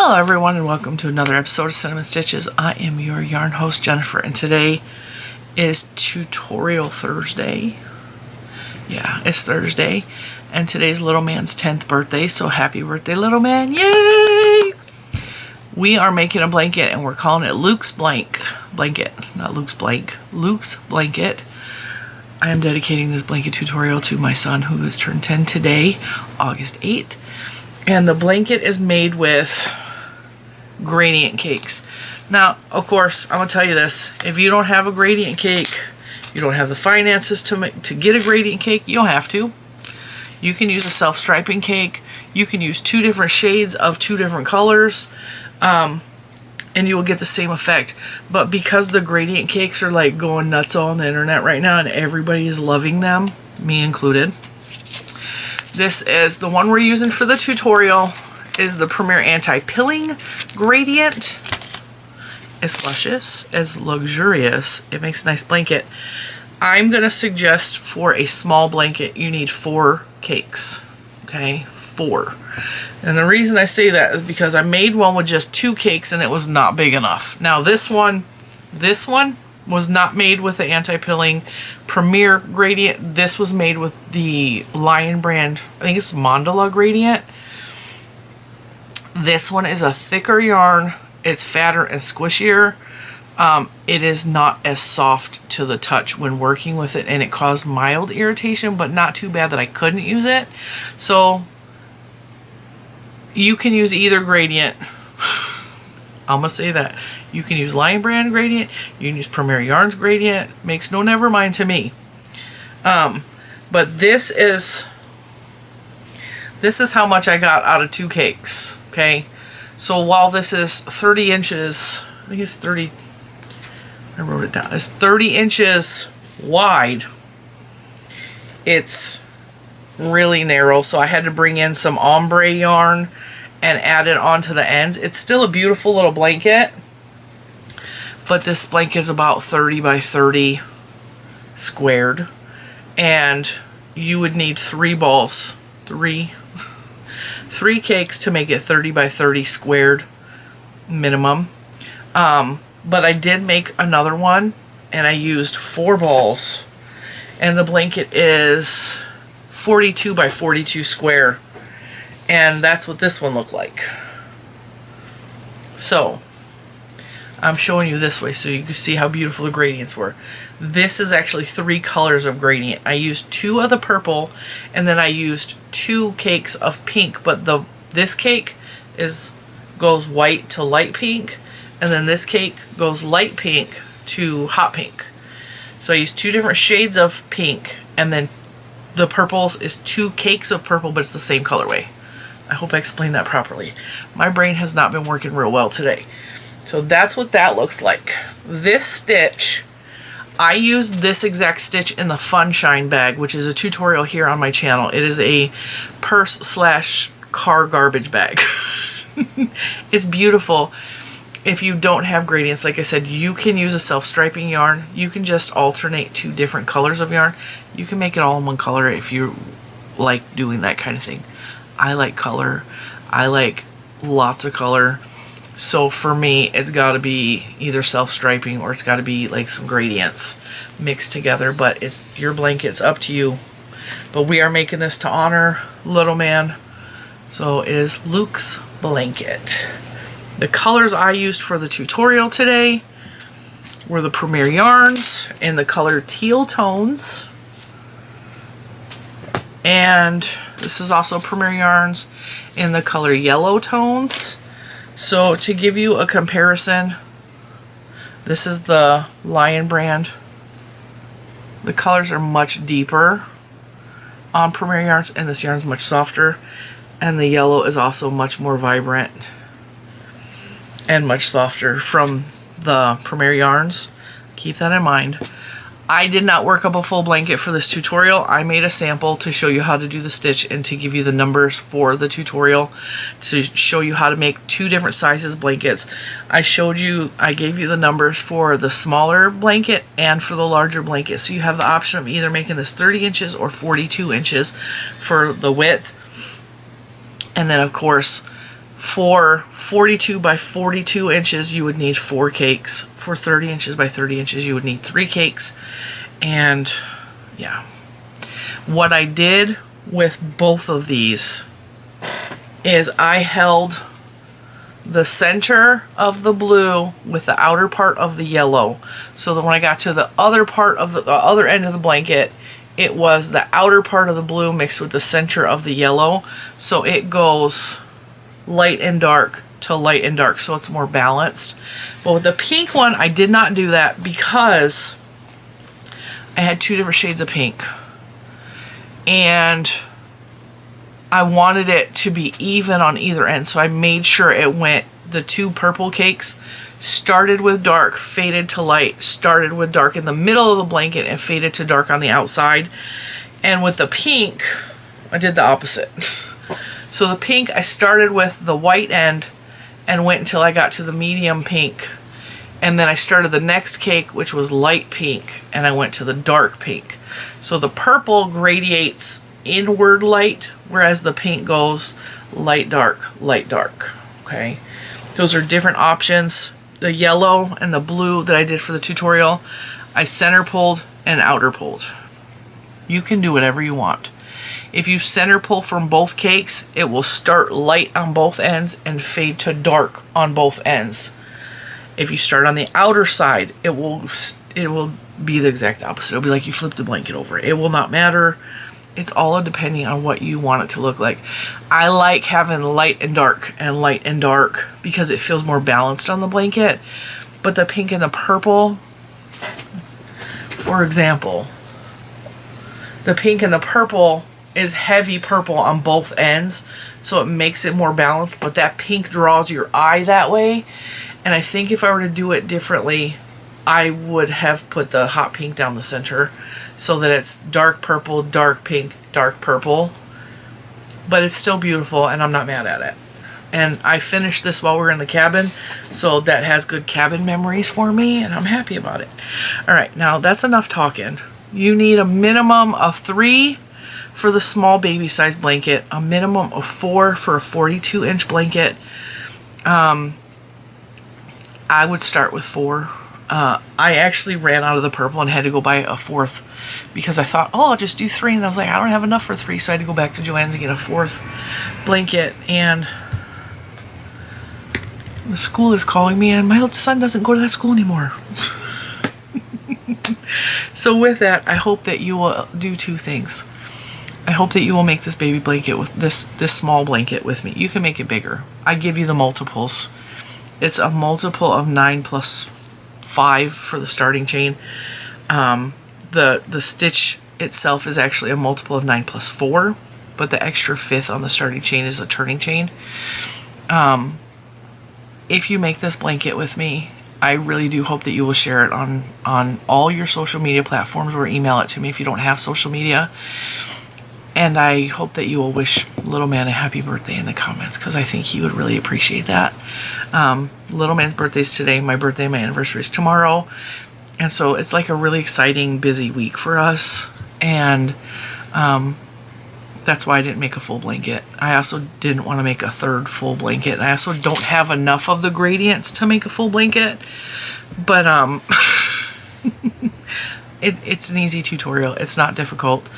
Hello everyone and welcome to another episode of Cinnamon Stitches. I am your yarn host Jennifer and today is Tutorial Thursday. Yeah, it's Thursday and today's little man's 10th birthday, so happy birthday little man, yay! We are making a blanket and we're calling it Luke's Blanket, not Luke's Blank, Luke's Blanket. I am dedicating this blanket tutorial to my son who has turned 10 today, August 8th. And the blanket is made with gradient cakes. Now, of course, I'm going to tell you this. If you don't have a gradient cake, you don't have the finances to get a gradient cake, you don't have to. You can use a self-striping cake. You can use two different shades of two different colors. And you will get the same effect. But because the gradient cakes are like going nuts on the internet right now and everybody is loving them, me included, this is the one we're using for the tutorial, is the Premier Anti-Pilling Gradient. It's luscious, it's luxurious, it makes a nice blanket. I'm going to suggest for a small blanket you need 4 cakes, okay, 4. And the reason I say that is because I made one with just 2 cakes and it was not big enough. Now this one was not made with the anti-pilling Premier gradient. This was made with the Lion brand, I think it's Mandala gradient. This one is a thicker yarn. It's fatter and squishier. It is not as soft to the touch when working with it, and it caused mild irritation, but not too bad that I couldn't use it. So you can use either gradient. I'm gonna say that. You can use Lion brand gradient, you can use Premier Yarns gradient, makes no never mind to me. But this is how much I got out of 2 cakes, okay? So while this is 30 inches, I think it's 30, I wrote it down, it's 30 inches wide, it's really narrow, so I had to bring in some ombre yarn and add it onto the ends. It's still a beautiful little blanket, but this blanket is about 30 by 30 squared, and you would need 3 balls, 3 cakes to make it 30 by 30 squared minimum. But I did make another one and I used 4 balls, and the blanket is 42 by 42 square, and that's what this one looked like. So I'm showing you this way so you can see how beautiful the gradients were. This is actually 3 colors of gradient. I used 2 of the purple, and then I used 2 cakes of pink, but this cake goes white to light pink, and then this cake goes light pink to hot pink. So I used 2 different shades of pink, and then the purples is 2 cakes of purple, but it's the same colorway. I hope I explained that properly. My brain has not been working real well today. So that's what that looks like. This stitch, I used this exact stitch in the Funshine bag, which is a tutorial here on my channel. It is a purse/car garbage bag. It's beautiful. If you don't have gradients, like I said, you can use a self-striping yarn. You can just alternate 2 different colors of yarn. You can make it all in one color if you like doing that kind of thing. I like color. I like lots of color. So for me, it's got to be either self-striping or it's got to be like some gradients mixed together. But it's your blanket, it's up to you. But we are making this to honor little man. So it is Luke's Blanket. The colors I used for the tutorial today were the Premier Yarns in the color teal tones. And this is also Premier Yarns in the color yellow tones. So to give you a comparison, this is the Lion brand. The colors are much deeper on Premier Yarns, and this yarn is much softer. And the yellow is also much more vibrant and much softer from the Premier Yarns. Keep that in mind. I did not work up a full blanket for this tutorial. I made a sample to show you how to do the stitch and to give you the numbers for the tutorial, to show you how to make 2 different sizes blankets. I gave you the numbers for the smaller blanket and for the larger blanket. So you have the option of either making this 30 inches or 42 inches for the width. And then of course For 42 by 42 inches, you would need 4 cakes. For 30 inches by 30 inches, you would need 3 cakes. And yeah, what I did with both of these is I held the center of the blue with the outer part of the yellow, so that when I got to the other part of the other end of the blanket, it was the outer part of the blue mixed with the center of the yellow, so it goes light and dark to light and dark, so it's more balanced. But with the pink one, I did not do that because I had 2 different shades of pink, and I wanted it to be even on either end, so I made sure it went, the 2 purple cakes started with dark, faded to light, started with dark in the middle of the blanket, and faded to dark on the outside. And with the pink, I did the opposite. So the pink, I started with the white end and went until I got to the medium pink. And then I started the next cake, which was light pink, and I went to the dark pink. So the purple gradiates inward light, whereas the pink goes light, dark, okay? Those are different options. The yellow and the blue that I did for the tutorial, I center pulled and outer pulled. You can do whatever you want. If you center pull from both cakes, it will start light on both ends and fade to dark on both ends. If you start on the outer side, it will be the exact opposite. It'll be like you flipped the blanket over. It will not matter. It's all depending on what you want it to look like. I like having light and dark because it feels more balanced on the blanket. But the pink and the purple, for example, the pink and the purple is heavy purple on both ends, so it makes it more balanced, but that pink draws your eye that way. And I think if I were to do it differently, I would have put the hot pink down the center so that it's dark purple, dark pink, dark purple. But it's still beautiful, and I'm not mad at it. And I finished this while we were in the cabin, so that has good cabin memories for me, and I'm happy about it. All right, now that's enough talking. You need a minimum of 3 for the small baby size blanket, a minimum of 4 for a 42-inch blanket. I would start with 4. I actually ran out of the purple and had to go buy a 4th because I thought, oh, I'll just do 3. And I was like, I don't have enough for 3. So I had to go back to Joann's and get a 4th blanket. And the school is calling me, and my son doesn't go to that school anymore. So with that, I hope that you will do 2 things. I hope that you will make this baby blanket with this small blanket with me. You can make it bigger. I give you the multiples. It's a multiple of 9 plus 5 for the starting chain. The stitch itself is actually a multiple of 9 plus 4, but the extra 5th on the starting chain is a turning chain. If you make this blanket with me, I really do hope that you will share it on all your social media platforms, or email it to me if you don't have social media. And I hope that you will wish Little Man a happy birthday in the comments, because I think he would really appreciate that. Little Man's birthday is today. My birthday and my anniversary is tomorrow. And so it's like a really exciting, busy week for us. And that's why I didn't make a full blanket. I also didn't want to make a 3rd full blanket. I also don't have enough of the gradients to make a full blanket. But it's an easy tutorial. It's not difficult.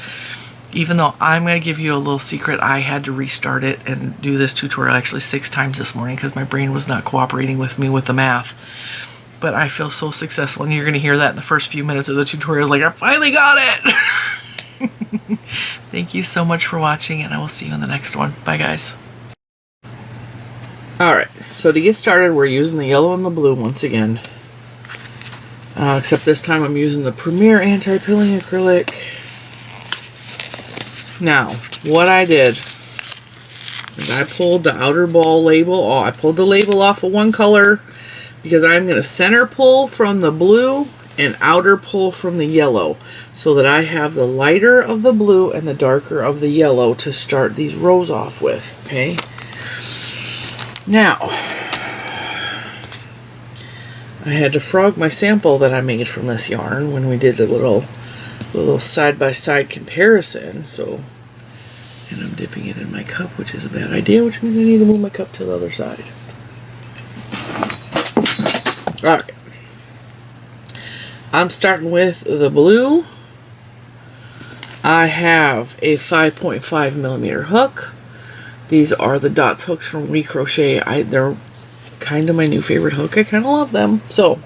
Even though I'm going to give you a little secret, I had to restart it and do this tutorial actually 6 times this morning because my brain was not cooperating with me with the math. But I feel so successful, and you're going to hear that in the first few minutes of the tutorial. Like, I finally got it! Thank you so much for watching, and I will see you in the next one. Bye, guys. Alright, so to get started, we're using the yellow and the blue once again. Except this time I'm using the Premier Anti-Pilling Acrylic. Now, what I did is I pulled the outer ball label off. I pulled the label off of one color because I'm going to center pull from the blue and outer pull from the yellow, so that I have the lighter of the blue and the darker of the yellow to start these rows off with, okay? Now, I had to frog my sample that I made from this yarn when we did the little side-by-side comparison. So And I'm dipping it in my cup, which is a bad idea, which means I need to move my cup to the other side. Alright. I'm starting with the blue. I have a 5.5 millimeter hook. These are the Dots hooks from WeCrochet. They're kind of my new favorite hook. I kind of love them. So,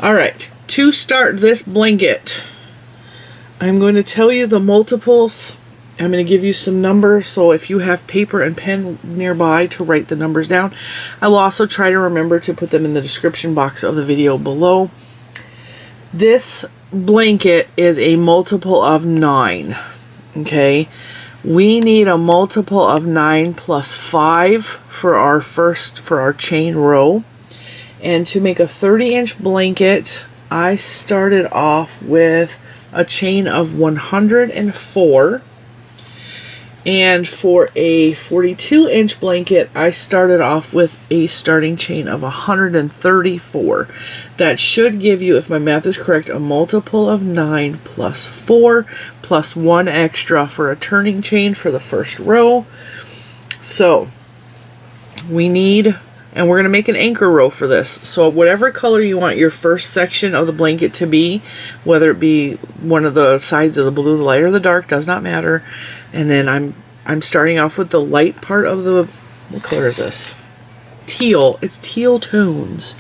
alright. To start this blanket, I'm going to tell you the multiples. I'm going to give you some numbers, so if you have paper and pen nearby to write the numbers down. I will also try to remember to put them in the description box of the video below. This blanket is a multiple of 9. Okay, we need a multiple of 9 plus 5 for our chain row. And to make a 30-inch blanket, I started off with a chain of 104. And for a 42-inch blanket, I started off with a starting chain of 134. That should give you, if my math is correct, a multiple of 9 plus 4 plus 1 extra for a turning chain for the first row. So we need, and we're going to make an anchor row for this. So whatever color you want your first section of the blanket to be, whether it be one of the sides of the blue, the light or the dark, does not matter. And then I'm starting off with the light part of the, what color is this? Teal. It's teal tones.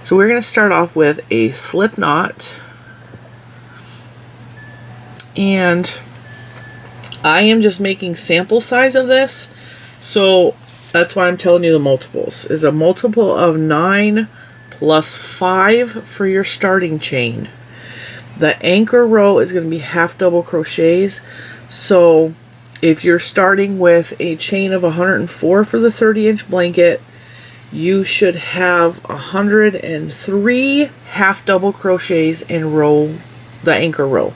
So we're going to start off with a slip knot. And I am just making sample size of this. So that's why I'm telling you the multiples. Is a multiple of 9 plus 5 for your starting chain. The anchor row is going to be half double crochets. So if you're starting with a chain of 104 for the 30-inch blanket, you should have 103 half double crochets in the anchor row.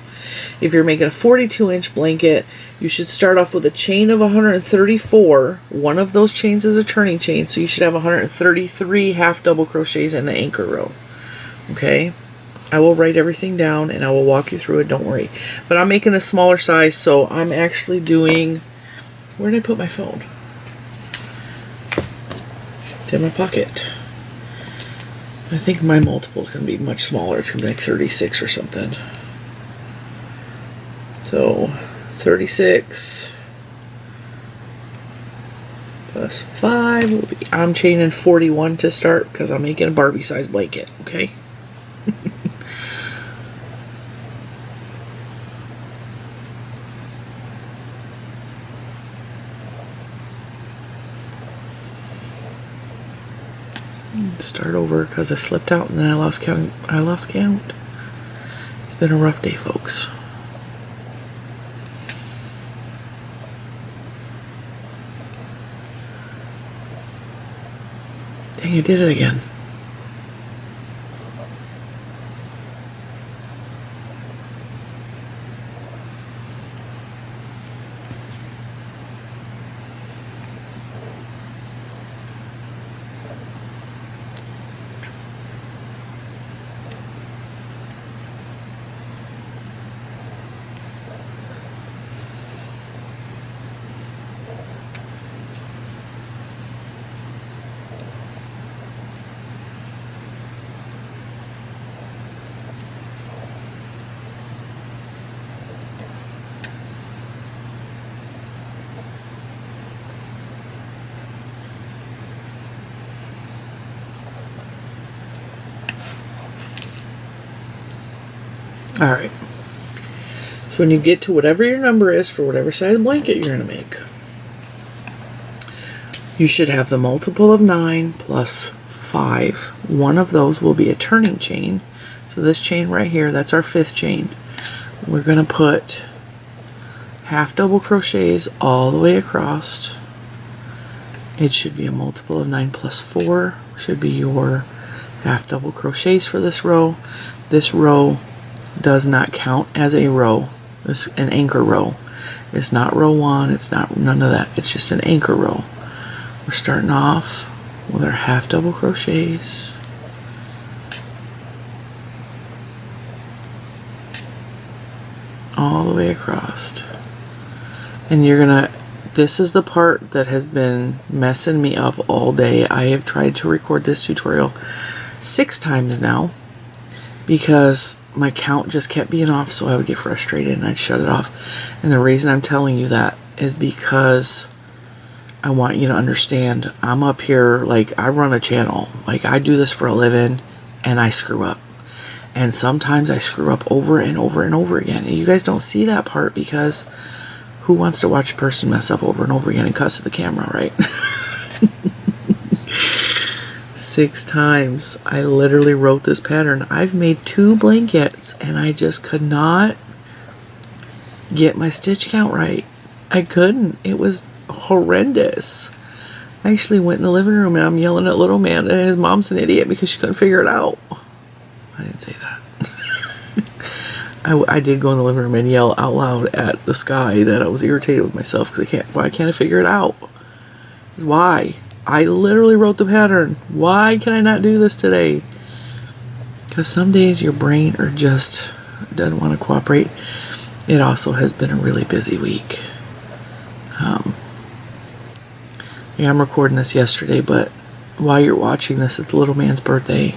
If you're making a 42-inch blanket, you should start off with a chain of 134. One of those chains is a turning chain, so you should have 133 half double crochets in the anchor row. Okay? I will write everything down and I will walk you through it, don't worry. But I'm making a smaller size, so I'm actually doing, where did I put my phone? It's in my pocket. I think my multiple is going to be much smaller. It's going to be like 36 or something. So 36 plus 5 will be, I'm chaining 41 to start because I'm making a Barbie size blanket, okay? Start over because I slipped out and then I lost count. It's been a rough day, folks. Dang, I did it again. Alright, so when you get to whatever your number is for whatever size blanket you're going to make, you should have the multiple of 9 plus 5. One of those will be a turning chain. So this chain right here, that's our 5th chain. We're going to put half double crochets all the way across. It should be a multiple of 9 plus 4, should be your half double crochets for this row. This row does not count as a row. This an anchor row. It's not row 1, it's not none of that. It's just an anchor row. We're starting off with our half double crochets. All the way across. And you're gonna, this is the part that has been messing me up all day. I have tried to record this tutorial 6 times now because my count just kept being off, so I would get frustrated and I'd shut it off. And the reason I'm telling you that is because I want you to understand I'm up here, like, I run a channel. Like, I do this for a living and I screw up. And sometimes I screw up over and over and over again. And you guys don't see that part because who wants to watch a person mess up over and over again and cuss at the camera, right? 6 times. I literally wrote this pattern. I've made 2 blankets and I just could not get my stitch count right. I couldn't. It was horrendous. I actually went in the living room and I'm yelling at little man that his mom's an idiot because she couldn't figure it out. I didn't say that. I did go in the living room and yell out loud at the sky that I was irritated with myself because why can't I figure it out? Why? I literally wrote the pattern. Why can I not do this today? Because some days your brain just doesn't want to cooperate. It also has been a really busy week. Yeah, I'm recording this yesterday, but while you're watching this, it's little man's birthday.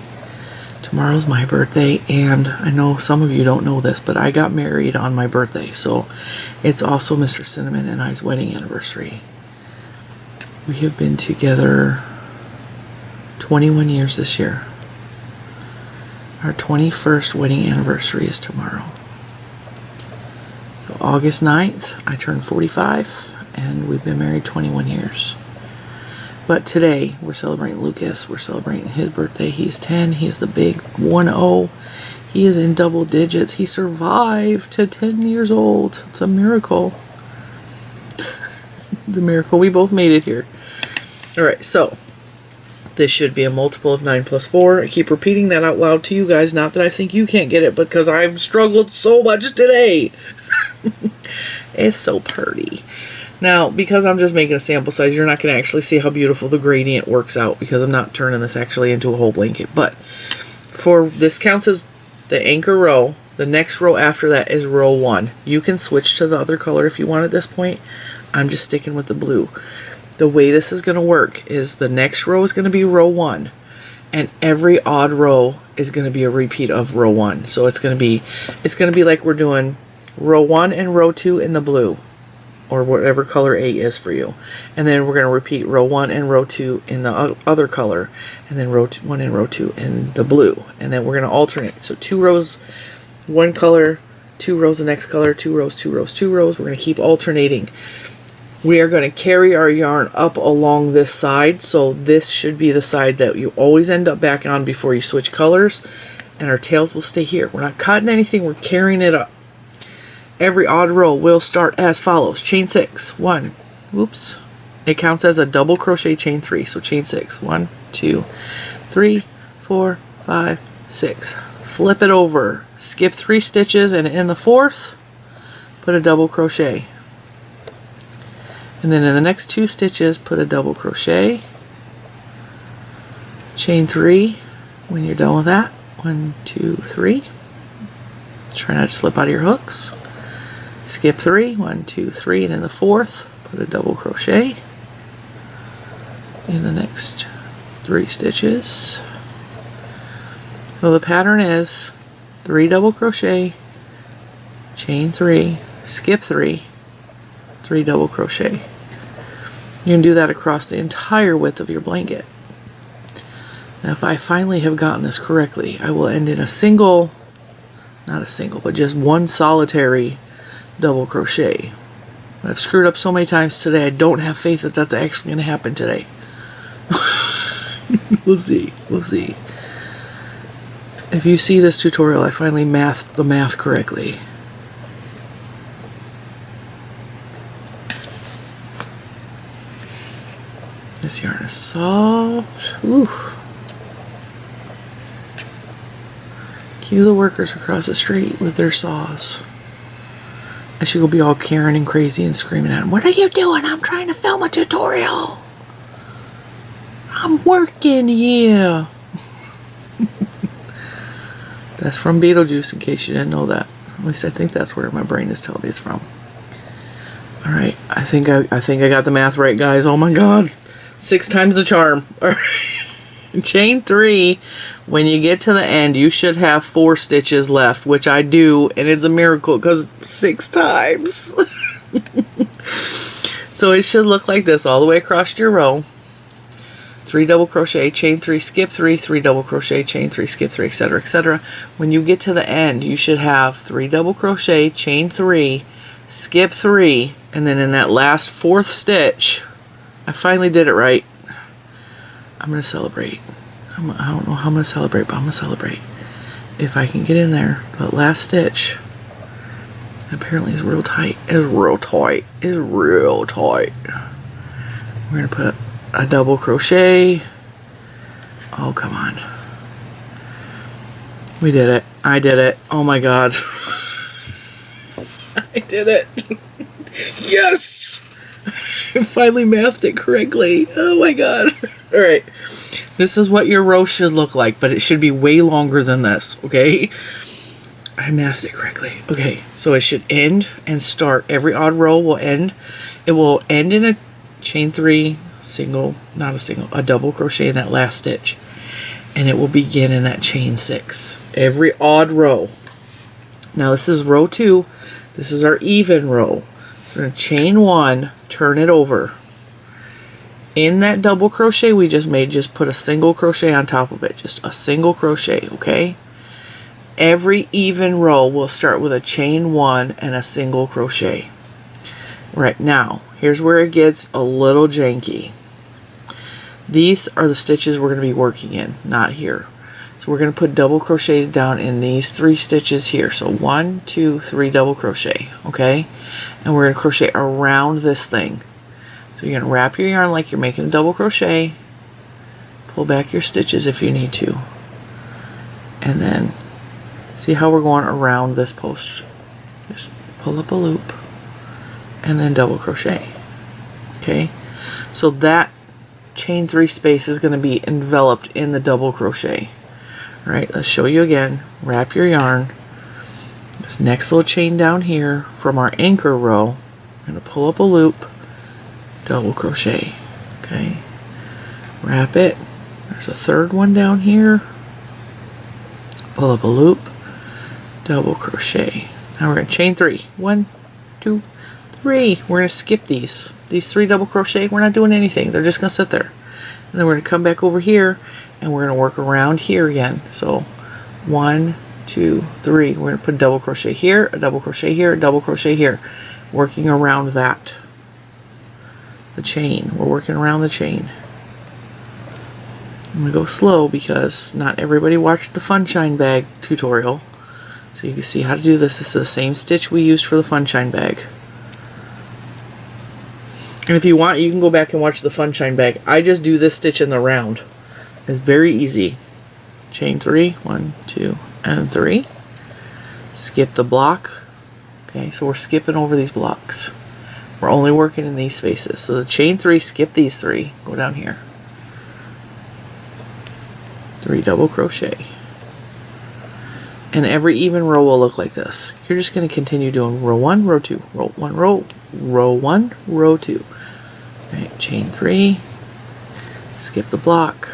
Tomorrow's my birthday, and I know some of you don't know this, but I got married on my birthday, so it's also Mr. Cinnamon and I's wedding anniversary. We have been together 21 years this year. Our 21st wedding anniversary is tomorrow. So August 9th, I turned 45, and we've been married 21 years. But today, we're celebrating Lucas. We're celebrating his birthday. He's 10. He's the big 1-0. He is in double digits. He survived to 10 years old. It's a miracle. It's a miracle. We both made it here. Alright, so this should be a multiple of 9 plus 4. I keep repeating that out loud to you guys. Not that I think you can't get it, but because I've struggled so much today. It's so pretty. Now, because I'm just making a sample size, you're not going to actually see how beautiful the gradient works out because I'm not turning this actually into a whole blanket. But for this counts as the anchor row. The next row after that is row 1. You can switch to the other color if you want at this point. I'm just sticking with the blue. The way this is going to work is the next row is going to be row 1. And every odd row is going to be a repeat of row 1. So it's going to be like we're doing row 1 and row 2 in the blue, or whatever color A is for you. And then we're going to repeat row 1 and row 2 in the other color, and then row 1 and row 2 in the blue. And then we're going to alternate. So 2 rows, 1 color, 2 rows the next color, 2 rows, 2 rows, 2 rows. We're going to keep alternating. We are going to carry our yarn up along this side. So this should be the side that you always end up back on before you switch colors. And our tails will stay here. We're not cutting anything. We're carrying it up. Every odd row will start as follows. Chain 6. 1. Whoops. It counts as a double crochet chain 3. So chain 6. 1, 2, 3, 4, 5, 6. Flip it over. Skip 3 stitches, and in the 4th, put a double crochet. And then in the next 2 stitches, put a double crochet. Chain 3. When you're done with that, 1, 2, 3. Try not to slip out of your hooks. Skip 3, 1, 2, 3, and in the 4th, put a double crochet in the next 3 stitches. So the pattern is 3 double crochet, chain 3, skip 3, 3 double crochet. You can do that across the entire width of your blanket. Now if I finally have gotten this correctly, I will end in a single, not a single, but just one solitary double crochet. I've screwed up so many times today, I don't have faith that that's actually going to happen today. We'll see. We'll see. If you see this tutorial, I finally mathed the math correctly. This yarn is soft. Ooh. Cue the workers across the street with their saws. I should go be all Karen and crazy and screaming at him, "What are you doing? I'm trying to film a tutorial. I'm working, yeah." That's from Beetlejuice, in case you didn't know that. At least I think that's where my brain is telling me it's from. All right, I think I got the math right, guys. Oh my God, 6 times the charm. All right. Chain 3. When you get to the end, you should have 4 stitches left, which I do, and it's a miracle because 6 times. So it should look like this all the way across your row. 3 double crochet, chain 3, skip 3, 3 double crochet, chain 3, skip 3, etc., etc. When you get to the end, you should have 3 double crochet, chain 3, skip 3, and then in that last 4th stitch, I finally did it right. I'm going to celebrate. I don't know how I'm going to celebrate, but I'm going to celebrate. If I can get in there, that last stitch apparently is real tight. It's real tight. It's real tight. We're going to put a double crochet. Oh, come on. We did it. I did it. Oh my God. I did it. Yes! I finally mathed it correctly. Oh my God. Alright. This is what your row should look like, but it should be way longer than this, okay? I mathed it correctly. Okay, so it should end and start. Every odd row will end. It will end in a chain 3, single, not a single, a double crochet in that last stitch. And it will begin in that chain 6. Every odd row. Now this is row 2. This is our even row. So we're going to chain 1, turn it over. In that double crochet we just made, just put a single crochet on top of it. Just a single crochet, okay? Every even row will start with a chain 1 and a single crochet. Right, now, here's where it gets a little janky. These are the stitches we're going to be working in, not here. So we're going to put double crochets down in these 3 stitches here. So 1, 2, 3 double crochet, okay? And we're going to crochet around this thing. So you're going to wrap your yarn like you're making a double crochet. Pull back your stitches if you need to. And then see how we're going around this post. Just pull up a loop and then double crochet. Okay? So that chain 3 space is going to be enveloped in the double crochet. Alright, let's show you again. Wrap your yarn. This next little chain down here from our anchor row, I'm going to pull up a loop, double crochet. Okay? Wrap it. There's a 3rd one down here. Pull up a loop, double crochet. Now we're going to chain 3. 1, 2, 3. We're going to skip these. These 3 double crochet, we're not doing anything. They're just going to sit there. And then we're going to come back over here and we're going to work around here again. So 1, 2, 3. We're going to put a double crochet here, a double crochet here, a double crochet here. Working around that. The chain. We're working around the chain. I'm going to go slow because not everybody watched the Funshine bag tutorial. So you can see how to do this. This is the same stitch we used for the Funshine bag. And if you want, you can go back and watch the Funshine bag. I just do this stitch in the round. It's very easy. Chain 3, 1, 2, and 3. Skip the block. Okay, so we're skipping over these blocks. We're only working in these spaces. So the chain 3, skip these 3. Go down here. 3 double crochet. And every even row will look like this. You're just going to continue doing row 1, row 2, row 1, row 1, row 2. Right, chain 3, skip the block,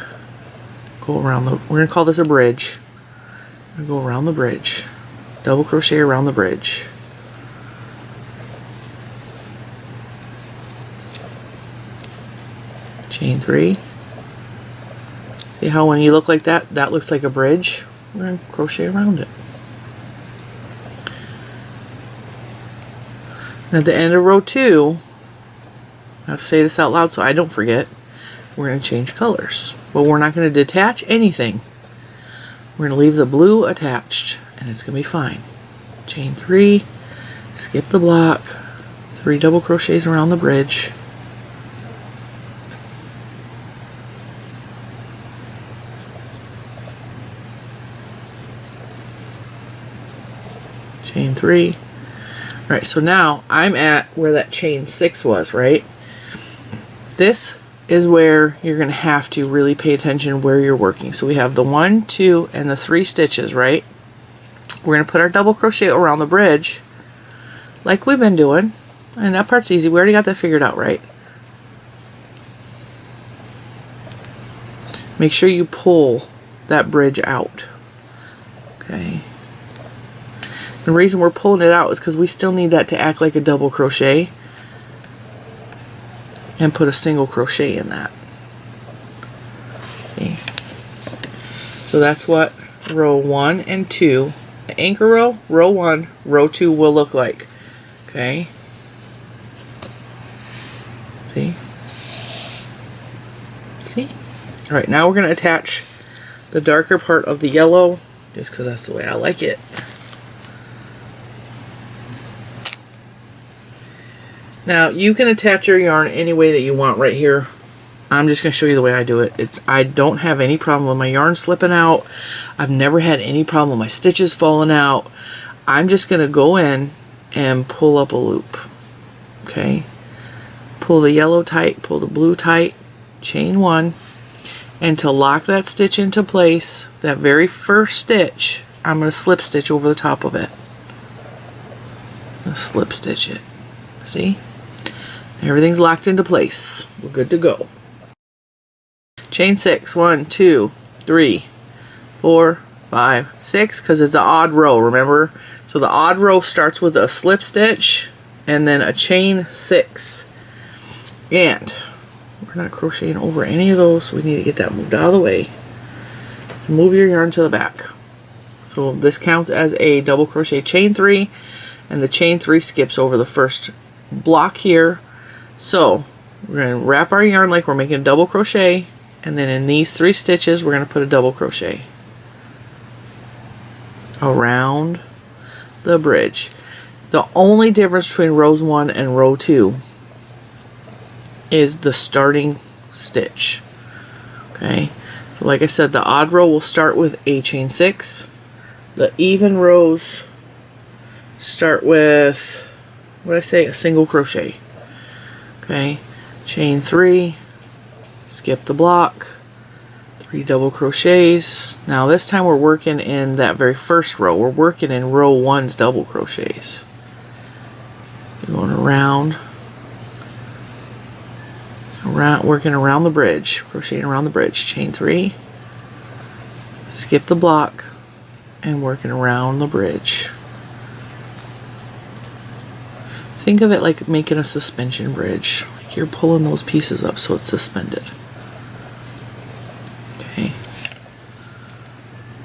go around the, we're going to call this a bridge. We're going to go around the bridge, double crochet around the bridge. Chain 3. See how when you look like that, that looks like a bridge? We're going to crochet around it. And at the end of row 2, I have to say this out loud so I don't forget, we're going to change colors. But we're not going to detach anything. We're going to leave the blue attached, and it's going to be fine. Chain 3, skip the block, 3 double crochets around the bridge. Chain 3. Alright, so now I'm at where that chain 6 was, right? This is where you're going to have to really pay attention where you're working. So we have the 1, 2, and the 3 stitches, right? We're going to put our double crochet around the bridge like we've been doing. And that part's easy. We already got that figured out, right? Make sure you pull that bridge out. Okay. The reason we're pulling it out is because we still need that to act like a double crochet and put a single crochet in that. See? So that's what row 1 and 2, the anchor row, row 1, row 2 will look like. Okay? See? See? Alright, now we're going to attach the darker part of the yellow, just because that's the way I like it. Now, you can attach your yarn any way that you want right here. I'm just going to show you the way I do it. I don't have any problem with my yarn slipping out. I've never had any problem with my stitches falling out. I'm just going to go in and pull up a loop. Okay? Pull the yellow tight, pull the blue tight, chain 1. And to lock that stitch into place, that very first stitch, I'm going to slip stitch over the top of it. I'm going to slip stitch it. See? Everything's locked into place. We're good to go. Chain 6. 1, 2, 3, 4, 5, 6, because it's an odd row, remember? So the odd row starts with a slip stitch and then a chain 6. And we're not crocheting over any of those, so we need to get that moved out of the way. Move your yarn to the back. So this counts as a double crochet chain 3, and the chain 3 skips over the first block here. So we're going to wrap our yarn like we're making a double crochet, and then in these 3 stitches we're going to put a double crochet around the bridge. The only difference between rows 1 and row 2 is the starting stitch. Okay, so like I said, the odd row will start with a chain 6. The even rows start with, what did I say, a single crochet. Okay, chain 3, skip the block, 3 double crochets. Now this time we're working in that very first row. We're working in row 1's double crochets. Going around, working around the bridge, crocheting around the bridge. Chain 3, skip the block, and working around the bridge. Think of it like making a suspension bridge. Like you're pulling those pieces up so it's suspended. Okay.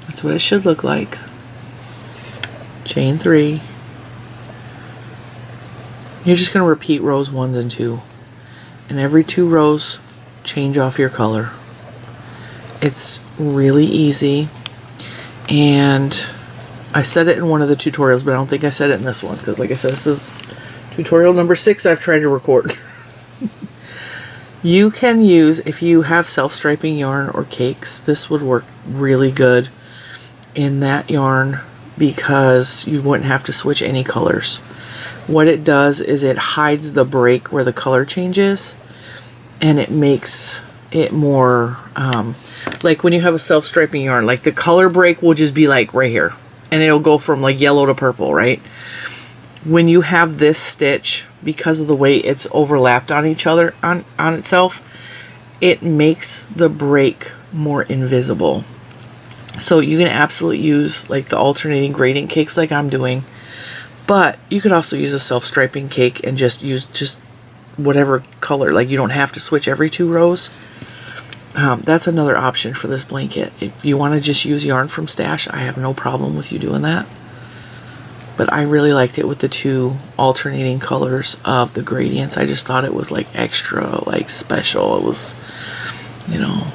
That's what it should look like. Chain 3. You're just going to repeat rows 1 and 2. And every 2 rows, change off your color. It's really easy. And I said it in one of the tutorials, but I don't think I said it in this one. Because like I said, this is tutorial number 6 I've tried to record. You can use, if you have self-striping yarn or cakes, this would work really good in that yarn because you wouldn't have to switch any colors. What it does is it hides the break where the color changes, and it makes it more like when you have a self-striping yarn, like the color break will just be like right here, and it'll go from like yellow to purple, right? When you have this stitch, because of the way it's overlapped on each other, on itself, it makes the break more invisible. So you can absolutely use like the alternating gradient cakes like I'm doing, but you could also use a self-striping cake and just use just whatever color. Like you don't have to switch every 2 rows. That's another option for this blanket. If you want to just use yarn from stash, I have no problem with you doing that. But I really liked it with the 2 alternating colors of the gradients. I just thought it was like extra, like special. It was, you know,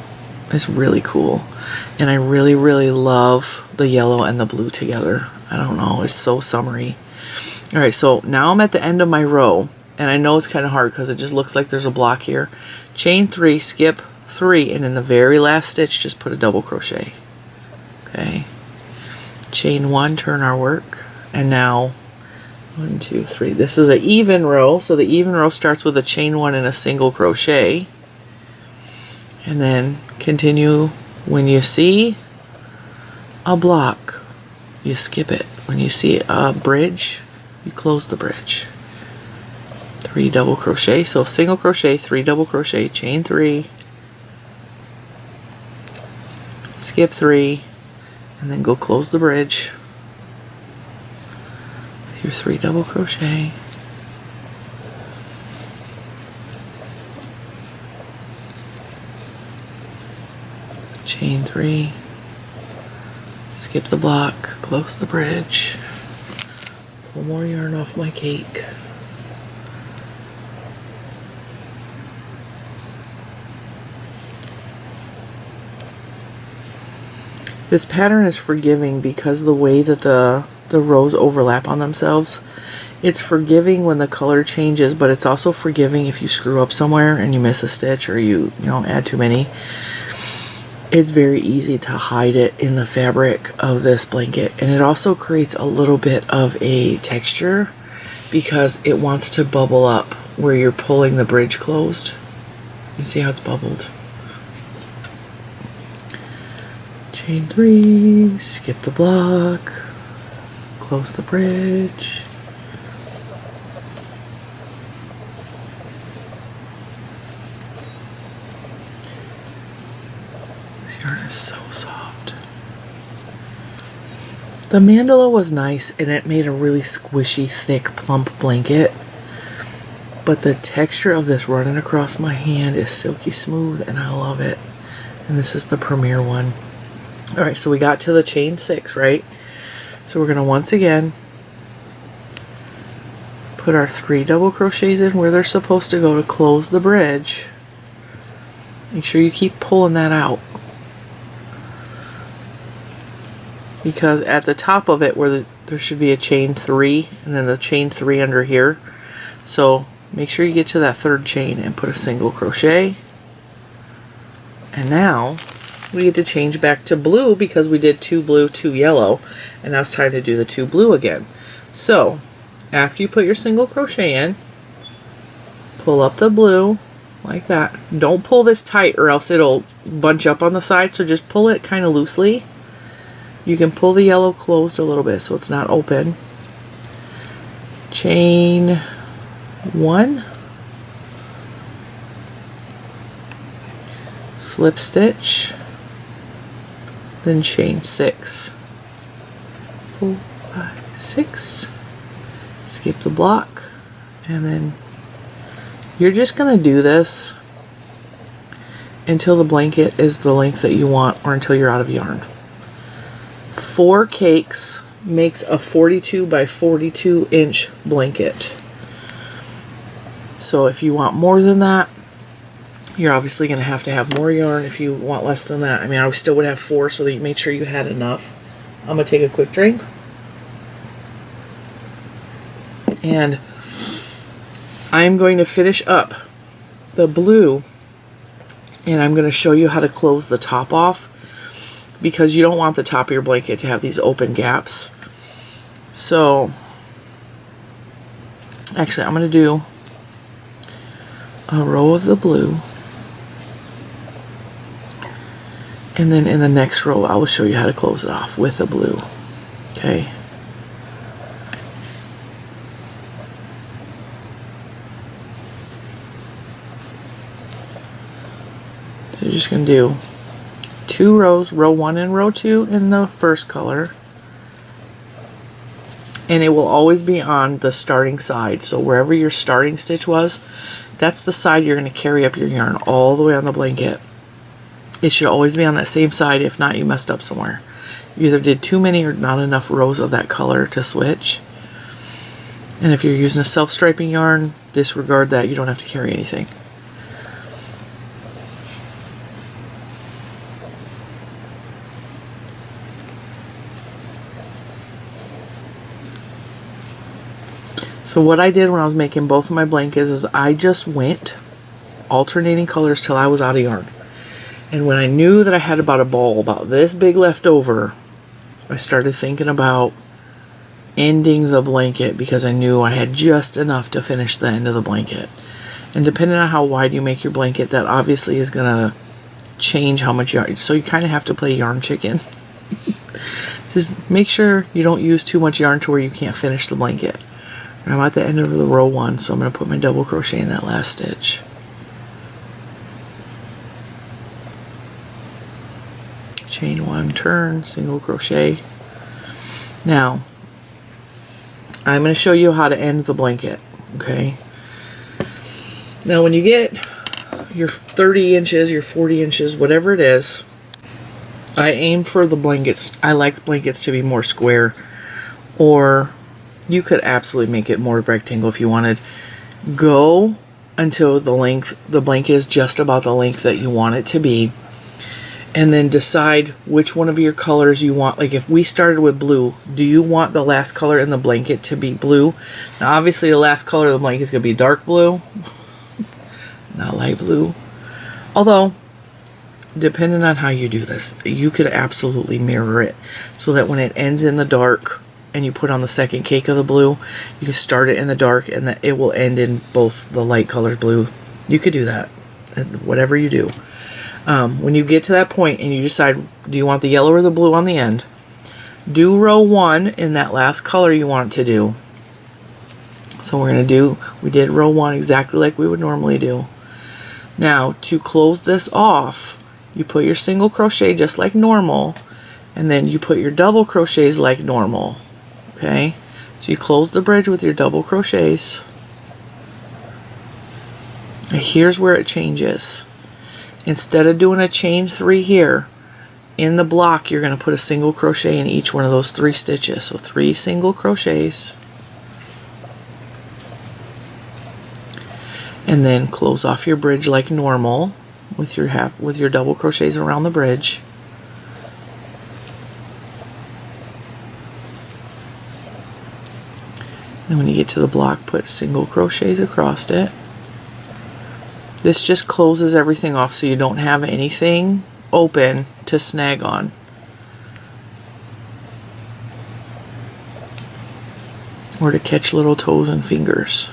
it's really cool. And I really, really love the yellow and the blue together. I don't know, it's so summery. Alright, so now I'm at the end of my row. And I know it's kind of hard because it just looks like there's a block here. Chain 3, skip 3, and in the very last stitch, just put a double crochet. Okay. Chain 1, turn our work. And now 1, 2, 3. This is an even row, so the even row starts with a chain 1 and a single crochet. And then continue. When you see a block, you skip it. When you see a bridge, you close the bridge. 3 double crochet. So single crochet, 3 double crochet, chain 3, skip 3, and then go close the bridge with your 3 double crochet. Chain 3, skip the block, close the bridge, pull more yarn off my cake. This pattern is forgiving because of the way that the rows overlap on themselves. It's forgiving when the color changes, but it's also forgiving if you screw up somewhere and you miss a stitch or you add too many. It's very easy to hide it in the fabric of this blanket, and it also creates a little bit of a texture because it wants to bubble up where you're pulling the bridge closed. You see how it's bubbled? Chain 3, skip the block, close the bridge. This yarn is so soft. The mandala was nice and it made a really squishy, thick, plump blanket. But the texture of this running across my hand is silky smooth and I love it. And this is the Premier one. Alright, so we got to the chain 6, right? So we're going to once again put our 3 double crochets in where they're supposed to go to close the bridge. Make sure you keep pulling that out. Because at the top of it where there should be a chain 3 and then the chain 3 under here. So make sure you get to that 3rd chain and put a single crochet. And now we get to change back to blue because we did 2 blue, 2 yellow, and now it's time to do the 2 blue again. So after you put your single crochet in, pull up the blue like that. Don't pull this tight or else it'll bunch up on the side, so just pull it kind of loosely. You can pull the yellow closed a little bit so it's not open. Chain 1, slip stitch, then chain 6, 4, 5, 6, skip the block, and then you're just going to do this until the blanket is the length that you want or until you're out of yarn. 4 cakes makes a 42 by 42 inch blanket. So if you want more than that, you're obviously going to have more yarn. If you want less than that, I mean, I still would have 4 so that you made sure you had enough. I'm going to take a quick drink. And I'm going to finish up the blue, and I'm going to show you how to close the top off because you don't want the top of your blanket to have these open gaps. So, actually, I'm going to do a row of the blue. And then in the next row, I will show you how to close it off with the blue. Okay. So you're just going to do 2 rows, row 1 and row 2 in the first color. And it will always be on the starting side. So wherever your starting stitch was, that's the side you're going to carry up your yarn all the way on the blanket. It should always be on that same side. If not, you messed up somewhere. You either did too many or not enough rows of that color to switch. And if you're using a self-striping yarn, disregard that. You don't have to carry anything. So what I did when I was making both of my blankets is I just went alternating colors till I was out of yarn. And when I knew that I had about a ball about this big left over, I started thinking about ending the blanket because I knew I had just enough to finish the end of the blanket. And depending on how wide you make your blanket, that obviously is going to change how much yarn. So you kind of have to play yarn chicken. Just make sure you don't use too much yarn to where you can't finish the blanket. I'm at the end of the row 1, so I'm going to put my double crochet in that last stitch. Chain 1, turn, single crochet. Now, I'm going to show you how to end the blanket, okay? Now, when you get your 30 inches, your 40 inches, whatever it is, I aim for the blankets. I like blankets to be more square, or you could absolutely make it more rectangle if you wanted. Go until the blanket is just about the length that you want it to be, and then decide which one of your colors you want. Like if we started with blue, do you want the last color in the blanket to be blue? Now obviously the last color of the blanket is going to be dark blue, not light blue. Although, depending on how you do this, you could absolutely mirror it so that when it ends in the dark and you put on the second cake of the blue, you can start it in the dark and that it will end in both the light colored blue. You could do that, whatever you do. When you get to that point and you decide, do you want the yellow or the blue on the end, do row 1 in that last color you want to do. So we did row 1 exactly like we would normally do. Now, to close this off, you put your single crochet just like normal, and then you put your double crochets like normal. Okay, so you close the bridge with your double crochets. And here's where it changes. Instead of doing a chain 3 here, in the block you're going to put a single crochet in each one of those 3 stitches. So 3 single crochets. And then close off your bridge like normal with your double crochets around the bridge. And when you get to the block, put single crochets across it. This just closes everything off so you don't have anything open to snag on. Or to catch little toes and fingers.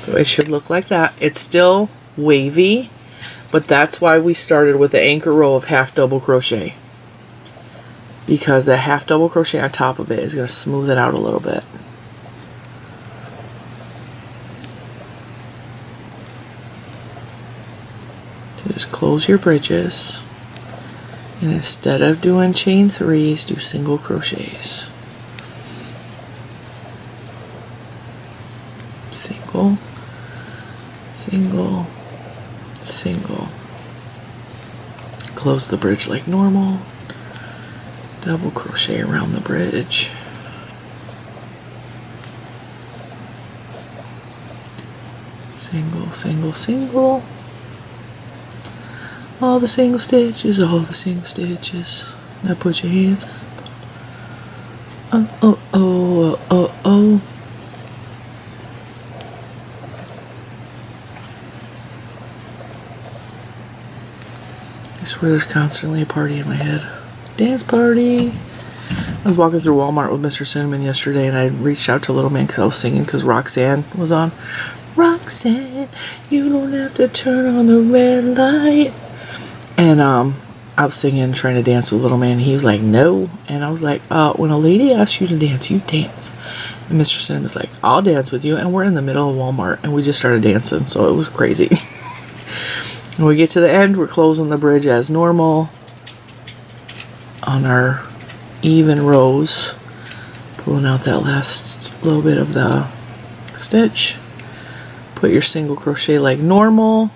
So it should look like that. It's still wavy, but that's why we started with the anchor row of half double crochet. Because the half double crochet on top of it is going to smooth it out a little bit. So just close your bridges, and instead of doing chain 3s, do single crochets. Single, single, single. Close the bridge like normal. Double crochet around the bridge. Single, single, single. All the single stitches, all the single stitches. Now put your hands up. Oh, oh, oh, oh, oh. I swear there's constantly a party in my head. Dance party. I was walking through Walmart with Mr. Cinnamon yesterday, and I reached out to Little Man because I was singing because Roxanne was on. Roxanne, you don't have to turn on the red light. And I was singing, trying to dance with Little Man, and he was like, no. And I was like, when a lady asks you to dance, you dance. And Mr. Cinnamon was like, I'll dance with you. And we're in the middle of Walmart, and we just started dancing, so it was crazy. When we get to the end, we're closing the bridge as normal on our even rows, pulling out that last little bit of the stitch. Put your single crochet like normal.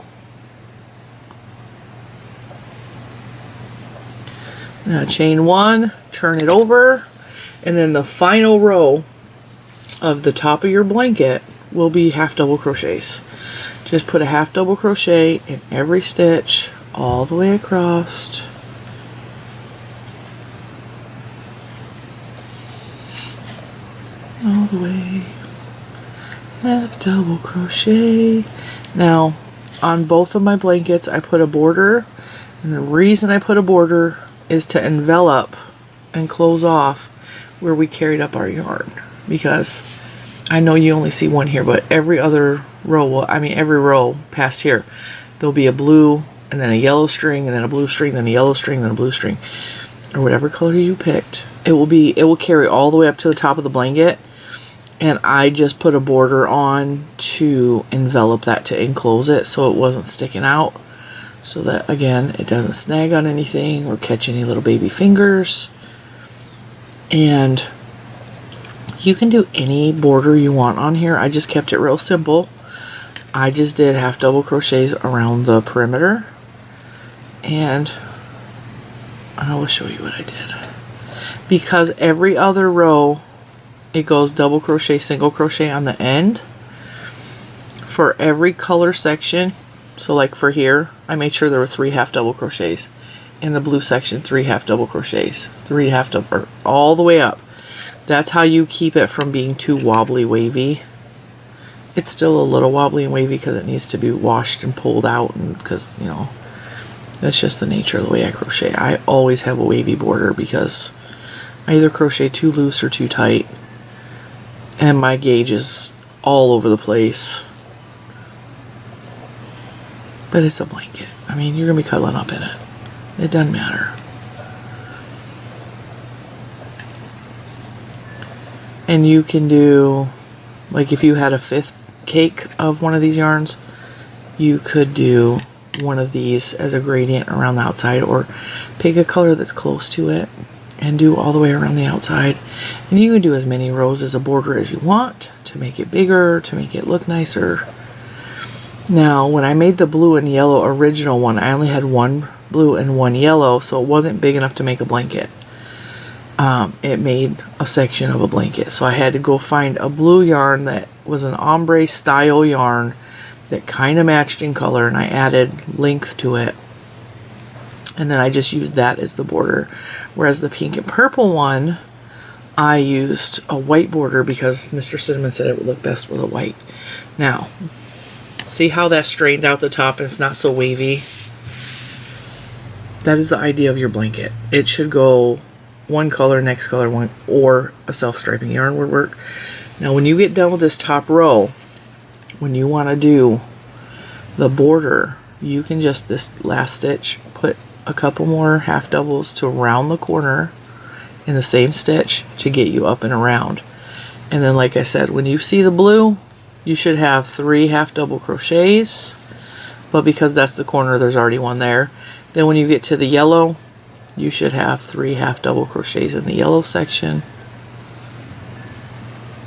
Now chain 1, turn it over, and then the final row of the top of your blanket will be half double crochets. Just put a half double crochet in every stitch all the way across. All the way. Half double crochet. Now, on both of my blankets, I put a border, and the reason I put a border is to envelop and close off where we carried up our yarn. Because I know you only see one here, but every other row, every row past here, there'll be a blue, and then a yellow string, and then a blue string, then a yellow string, then a blue string. or whatever color you picked. It will carry all the way up to the top of the blanket, and I just put a border on to envelop that, to enclose it so it wasn't sticking out, so that again it doesn't snag on anything or catch any little baby fingers. And you can do any border you want on here. I just kept it real simple. I just did half double crochets around the perimeter, and I will show you what I did. Because every other row it goes double crochet, single crochet on the end for every color section. So like for here, I made sure there were 3 half double crochets. In the blue section, 3 half double crochets, 3 half double, all the way up. That's how you keep it from being too wobbly wavy. It's still a little wobbly and wavy because it needs to be washed and pulled out, and because, you know, that's just the nature of the way I crochet. I always have a wavy border because I either crochet too loose or too tight, and my gauge is all over the place. But it's a blanket. I mean, you're gonna be cuddling up in it. It doesn't matter. And you can do, like if you had a 5th cake of one of these yarns, you could do one of these as a gradient around the outside, or pick a color that's close to it and do all the way around the outside. And you can do as many rows as a border as you want to make it bigger, to make it look nicer. Now, when I made the blue and yellow original one, I only had 1 blue and 1 yellow, so it wasn't big enough to make a blanket. It made a section of a blanket, so I had to go find a blue yarn that was an ombre style yarn that kind of matched in color, and I added length to it, and then I just used that as the border. Whereas the pink and purple one, I used a white border because Mr. Cinnamon said it would look best with a white. Now, see how that straightened out the top and it's not so wavy? That is the idea of your blanket. It should go one color, next color, one, or a self-striping yarn would work. Now when you get done with this top row, when you want to do the border, you can just, this last stitch, put a couple more half doubles to round the corner in the same stitch to get you up and around. And then like I said, when you see the blue, you should have 3 half double crochets, but because that's the corner, there's already one there. Then when you get to the yellow, you should have 3 half double crochets in the yellow section.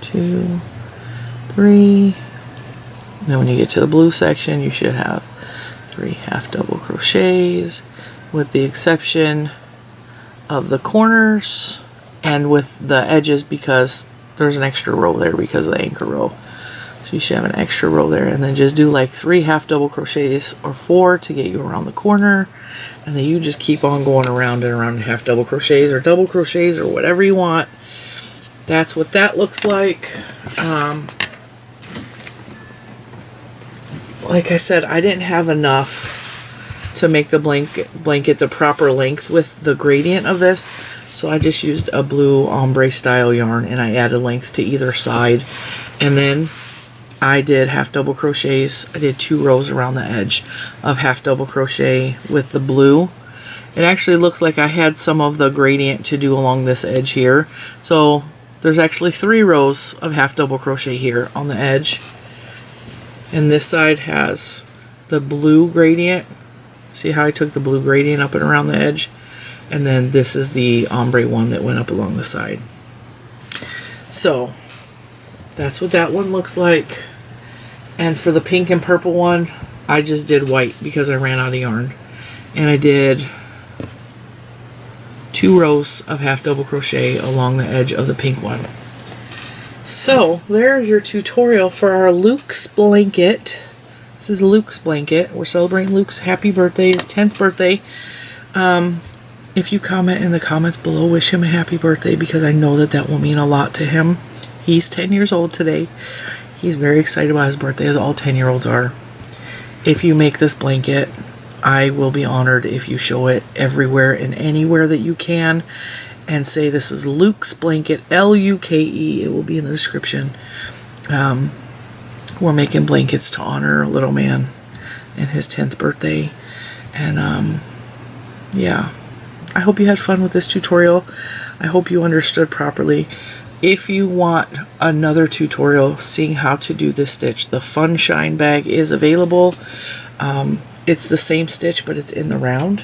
2, 3. And then when you get to the blue section, you should have 3 half double crochets, with the exception of the corners and with the edges, because there's an extra row there because of the anchor row. So you should have an extra row there, and then just do like 3 half double crochets or 4 to get you around the corner, and then you just keep on going around and around half double crochets or double crochets or whatever you want. That's what that looks like. Like I said, I didn't have enough to make the blanket the proper length with the gradient of this, so I just used a blue ombre style yarn and I added length to either side. And then I did half double crochets. I did 2 rows around the edge of half double crochet with the blue. It actually looks like I had some of the gradient to do along this edge here, so there's actually 3 rows of half double crochet here on the edge. And this side has the blue gradient. See how I took the blue gradient up and around the edge? And then this is the ombre one that went up along the side. So that's what that one looks like. And for the pink and purple one, I just did white because I ran out of yarn. And I did 2 rows of half double crochet along the edge of the pink one. So there's your tutorial for our Luke's blanket. This is Luke's blanket. We're celebrating Luke's happy birthday, his 10th birthday. If you comment in the comments below, wish him a happy birthday, because I know that that will mean a lot to him. He's 10 years old today. He's very excited about his birthday, as all 10-year-olds are. If you make this blanket, I will be honored if you show it everywhere and anywhere that you can, and say this is Luke's blanket, L-U-K-E. It will be in the description. We're making blankets to honor little man and his 10th birthday. And yeah, I hope you had fun with this tutorial. I hope you understood properly. If you want another tutorial seeing how to do this stitch, the Funshine bag is available. It's the same stitch, but it's in the round.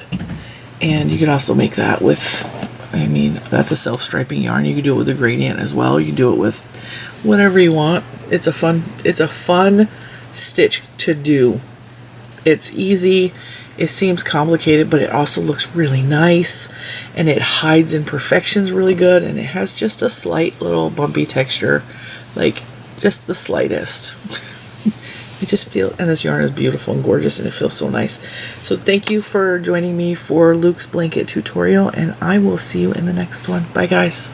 And you can also make that with, I mean, that's a self-striping yarn. You can do it with a gradient as well. You can do it with whatever you want. It's a fun stitch to do. It's easy. It seems complicated, but it also looks really nice, and it hides imperfections really good, and it has just a slight little bumpy texture, like just the slightest. It just feels, and this yarn is beautiful and gorgeous, and it feels so nice. So thank you for joining me for Luke's blanket tutorial, and I will see you in the next one. Bye guys.